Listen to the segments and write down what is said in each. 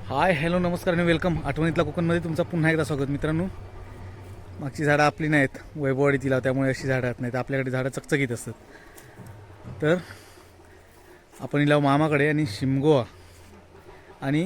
Hi hello नमस्कार आणि welcome आठवणीतला कोकणमध्ये तुमचं पुन्हा एकदा स्वागत. मित्रांनो, मागची झाडं आपली नाहीत, वैभववाडीत लाव, त्यामुळे अशी झाडं आहेत नाहीत. आपल्याकडे झाडं चकचकीत असतात. तर आपण इलाव मामाकडे आणि शिमगोआ आणि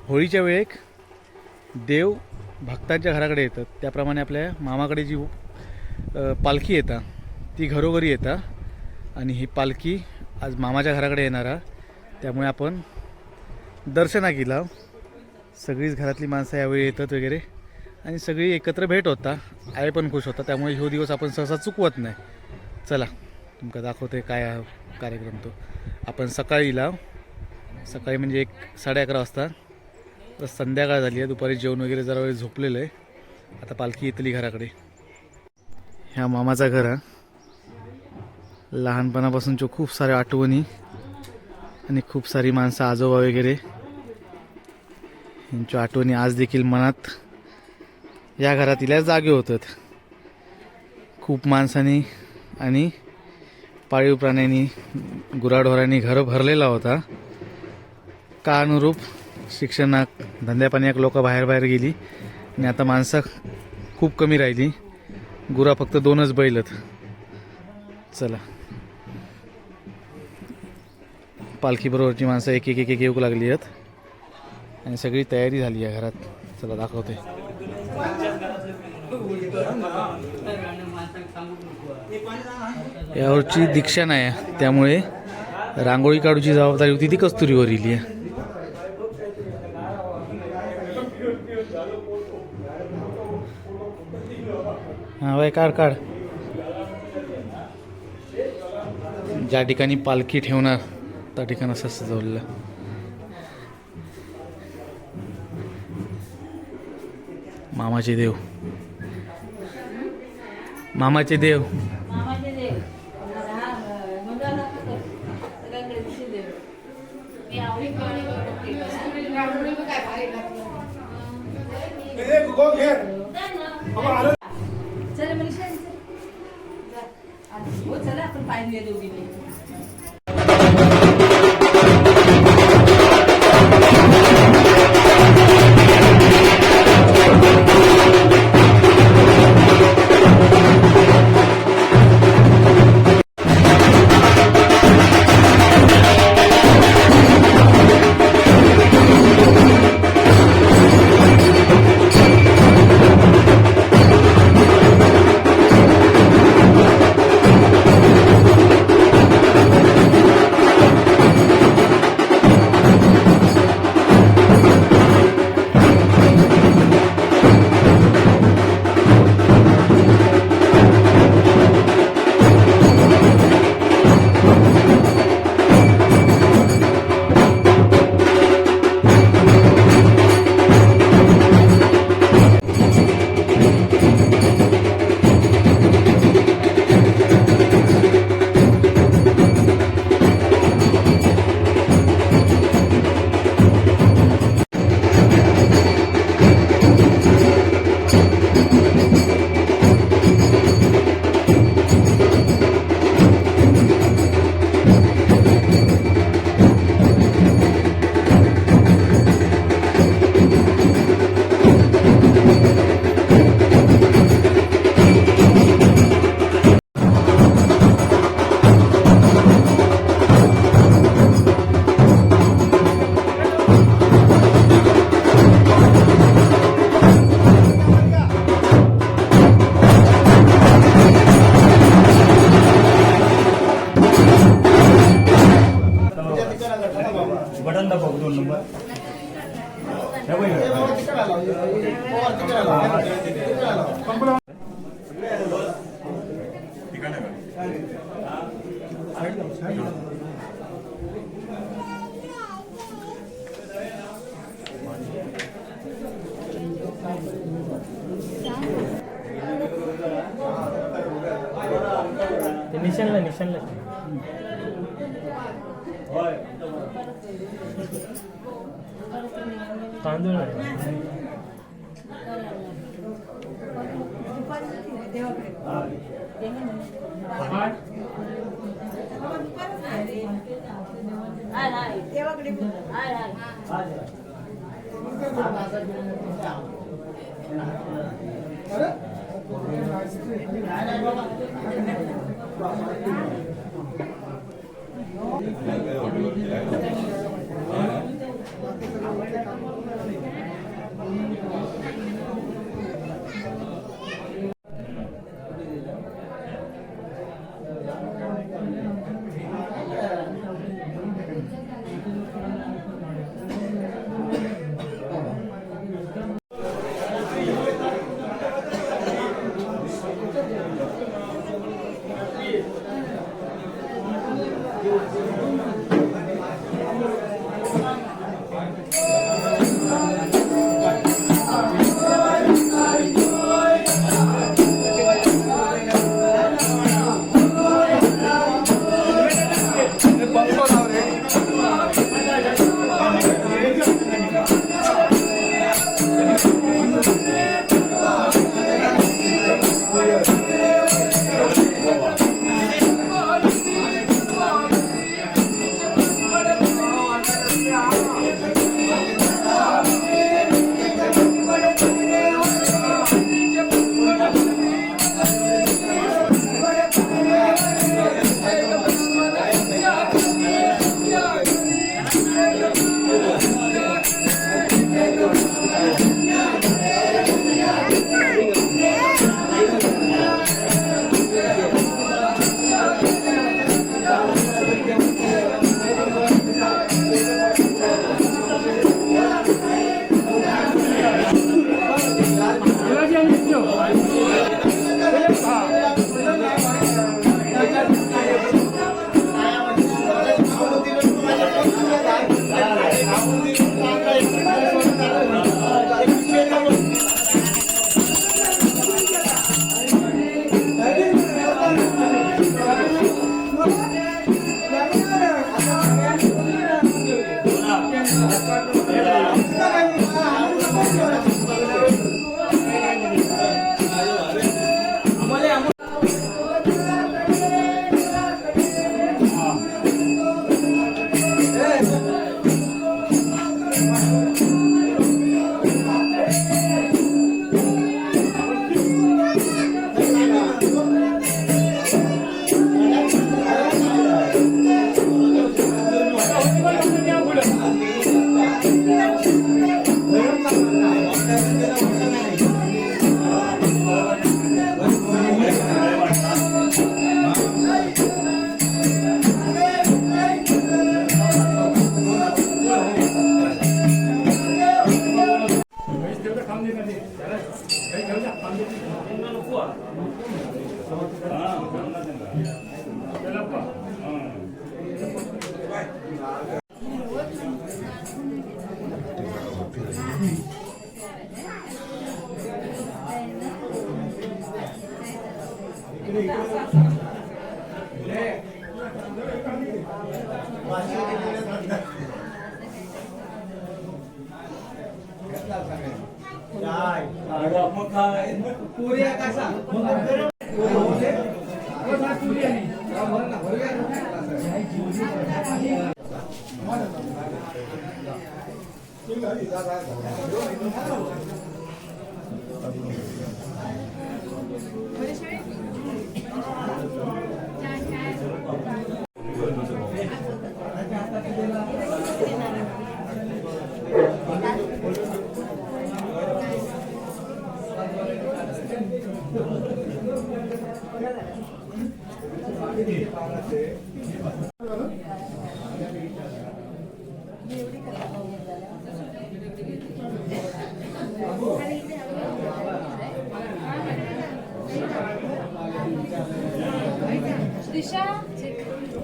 होळीच्या वेळेक देव भक्तांच्या घराकडे येतात. त्याप्रमाणे आपल्या मामाकडे जी पालखी येतात ती घरोघरी येतात आणि ही पालखी आज मामाच्या घराकडे येणार. त्यामुळे आपण दर्शना केला. सगळीच घरातली माणसं यावेळी येतात वगैरे आणि सगळी एकत्र भेट होता. आई पण खुश होता. त्यामुळे ह्यो दिवस आपण सहसा चुकवत नाही. चला तुमका दाखवते काय कार्यक्रम तो. आपण सकाळी लाव, सकाळी म्हणजे 11:30 वाजता. तर संध्याकाळ झाली आहे, दुपारी जेवण वगैरे जरा वेळ झोपलेलं आहे. आता पालखी येतली घराकडे. ह्या मामाचा घर, लहानपणापासूनच्या खूप साऱ्या आठवणी आणि खूप सारी माणसं, आजोबा वगैरे यांच्या आठवणी आज देखील मनात या घरातील जागे होतात. खूप माणसांनी आणि पाळीव प्राण्यांनी, गुराढोरांनी घर भरलेला होता. का अनुरूप शिक्षणात, धंद्यापाण्यात लोक बाहेर गेली आणि आता माणसं खूप कमी राहिली. गुरा फक्त 2च बैलत. चला पालखी बरोबरची माणसं एक एक एक येऊ लागली आहेत आणि सगळी तयारी झाली आहे घरात. चला दाखवते. यावरची दीक्षा नाही, त्यामुळे रांगोळी काढूची जबाबदारी होती ती कस्तुरीवर इली आहे. हा बाय, काढ काढ. ज्या ठिकाणी पालखी ठेवणार त्या ठिकाणी असं सजवलेलं. मामाचे देव, मामाचे देव. चला आपण पाहिजे दोघी. बटन दाखव 2 नंबर. निशानला तांदूळ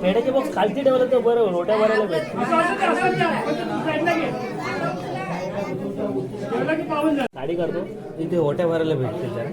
पेढ्याचे बॉक्स खालती ठेवलं तर बरं रोट्या भरायला भेटतील. गाडी करतो इथे होट्या भरायला भेटतील जरा.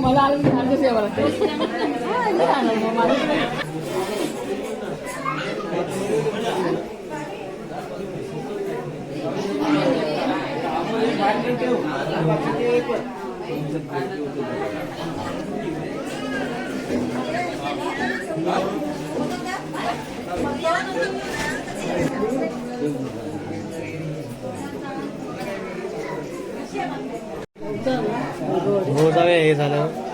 मला आलं सेवा लागते हो जाऊया हे झालं.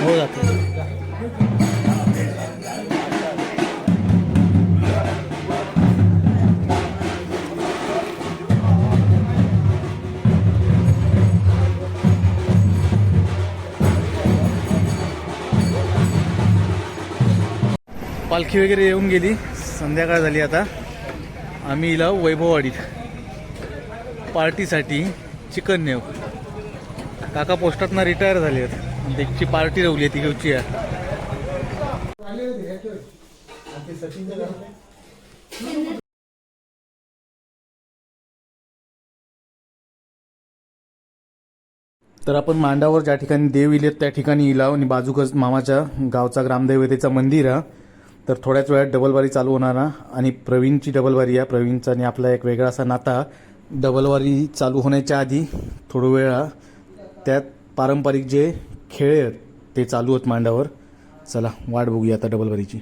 हो जातो. पालखी वगैरे येऊन गेली, संध्याकाळ झाली. आता आम्ही इला वैभववाडीत पार्टीसाठी चिकन नेऊ. काका पोस्टातनं रिटायर झाले आहेत, त्याची पार्टी रवली आहे ती घेऊची आहे. तर आपण मांडावर ज्या ठिकाणी देव इलेत त्या ठिकाणी इलाव आणि बाजूकच मामाच्या गावचा ग्रामदैवतेचं मंदिर आहे. तर थोड्याच वेळात डबलवारी चालू होणार आहे आणि प्रवीणची डबलवारी आहे. प्रवीणचा आणि आपला एक वेगळा असा नाता. डबलवारी चालू होण्याच्या आधी थोडं वेळ त्यात पारंपरिक जे खेळ आहेत ते चालू आहेत मांडावर. चला वाट बघूया आता डबलवारीची.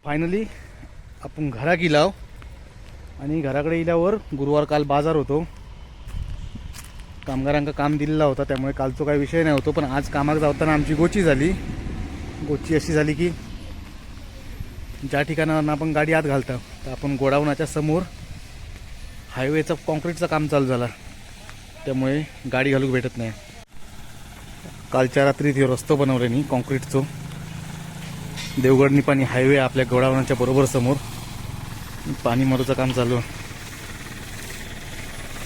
फायनली आपण घरा गेलाव आणि घराकडे गेल्यावर गुरुवार काल बाजार होतो. कामगारांका काम दिलेला होता त्यामुळे कालचा काही विषय नाही होतो. पण आज कामाक जाताना आमची गोची झाली. गोची अशी झाली की ज्या ठिकाणावर आपण गाडी आत घालतो तर आपण गोडाऊनाच्या समोर हायवेचं कॉन्क्रीटचं काम चालू झालं, त्यामुळे गाडी घालूक भेटत नाही. कालच्या रात्री ते रस्तो बनवले नाही कॉन्क्रीटचं. देवगड पाणी हायवे आपल्या गोडाऊनाच्या बरोबर समोर पाणी मारूचं काम चालू.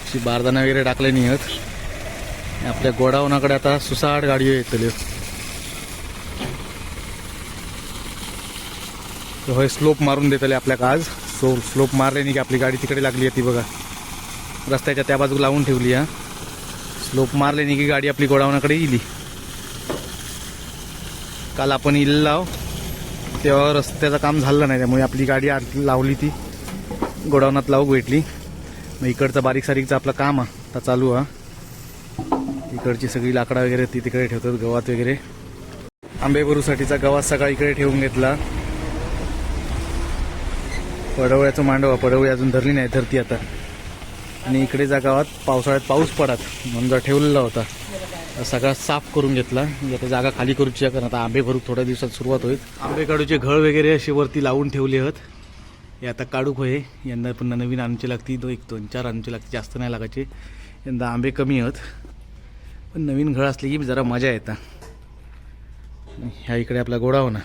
अशी बारदाना वगैरे टाकले नाही आहेत. आपल्या गोडाऊनाकडे आता सुसाट गाडी येतली. होय स्लोप मारून देतले आपल्याला आज. स्लोप मारले नाही की आपली गाडी तिकडे लागली आहे ती बघा, रस्त्याच्या त्या बाजूला लावून ठेवली. स्लोप मारले नाही की गाडी आपली गोडाऊनाकडे येईल. काल आपण इल्लाव तेव्हा रस्त्याचं काम झालं नाही, त्यामुळे आपली गाडी लावली ती गोडाऊनात लावूक भेटली. मग इकडचं बारीक सारीकचं आपलं काम आता चालू आहे. इकडची सगळी लाकडा वगैरे ती तिकडे ठेवतात, गवात वगैरे. आंबेबरूसाठीचा गवात सगळा इकडे ठेवून घेतला. पडवळ्याचं मांडव, पडवळी अजून धरली नाही, धरती आता. आणि इकडे जा गावात पावसाळ्यात पाऊस पडत म्हणून जा ठेवलेला होता, सगळा साफ करून घेतला. आता जागा खाली करूची, कारण आता आंबे भरूक थोड्या दिवसात सुरुवात होईल. आंबे काढूचे घळ वगैरे असे वरती लावून ठेवले आहेत. हे आता काढूक होय. यंदा पुन्हा नवीन आणूचे लागते, 1-2-4 आणूचे लागते, जास्त नाही लागायचे. यंदा आंबे कमी आहेत, पण नवीन घळ असले की जरा मजा येतात. ह्या इकडे आपला गोडाऊन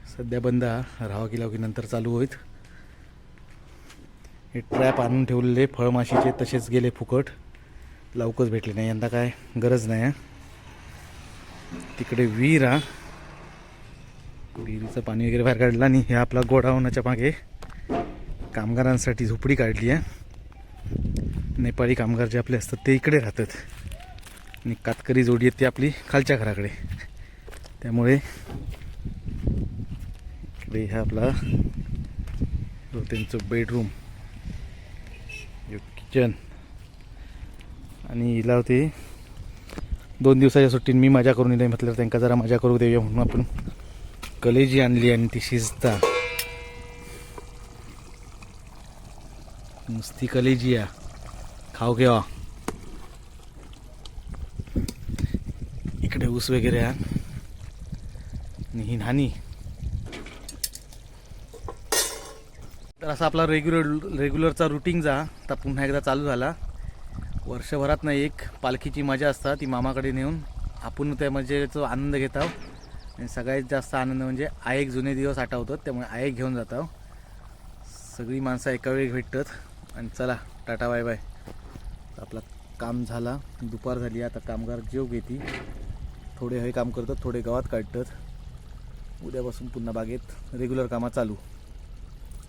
सध्या बंद राहावा की लाव की नंतर चालू होईत. हे ट्रॅप आणून ठेवलेले फळमाशीचे तसेच गेले फुकट, लवकरच भेटले नाही. यंदा काय गरज नाही. तिकडे विहीर विहिरीचं पाणी वगैरे बाहेर काढलं. आणि हे आपला गोडाऊनाच्या मागे कामगारांसाठी झोपडी काढली आहे. नेपाळी कामगार जे आपले असतात ते इकडे राहतात आणि कातकरी जोडी आहेत ती आपली खालच्या घराकडे. त्यामुळे इकडे हा आपला त्यांचं बेडरूम, किचन. आणि हिला होते 2 दिवसाच्या सुट्टीने मी मजा करून येईल म्हटलं, त्यांना जरा मजा करू देऊया म्हणून आपण कलेजी आणली आणि ती शिजता नुसती कलेजी खाऊ केव्हा. ऊस वगैरे हा आणि ही नाणी. तर असा आपला रेग्युलरचा रुटीनचा आता पुन्हा एकदा चालू झाला. वर्षभरात नाही एक पालखीची मजा असतात ती मामाकडे नेऊन आपण त्या मजेचा आनंद घेत आहोत. आणि सगळ्यात जास्त आनंद म्हणजे आयेक जुने दिवस आठवतात, त्यामुळे आयेक घेऊन जात आहोत. सगळी माणसं एका वेळी भेटतात आणि चला टाटा बाय बाय. आपला काम झाला, दुपार झाली, आता कामगार जेव घेती. थोडे हे काम करतात, थोडे गावात काढतात. उद्यापासून पुन्हा बागेत रेग्युलर कामा चालू.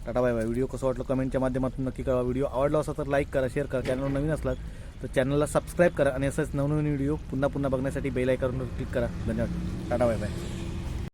Tata bye bye. व्हिडिओ कसं वाटलं कमेंटच्या माध्यमातून नक्की कळवा. व्हिडिओ आवडला असेल तर लाईक करा, शेअर करा. चॅनल नवीन असलात तर चॅनलला सबस्क्राईब करा आणि असंच नवनवीन व्हिडिओ पुन्हा बघण्यासाठी बेल आयकॉनवर क्लिक करा. धन्यवाद. Tata bye bye.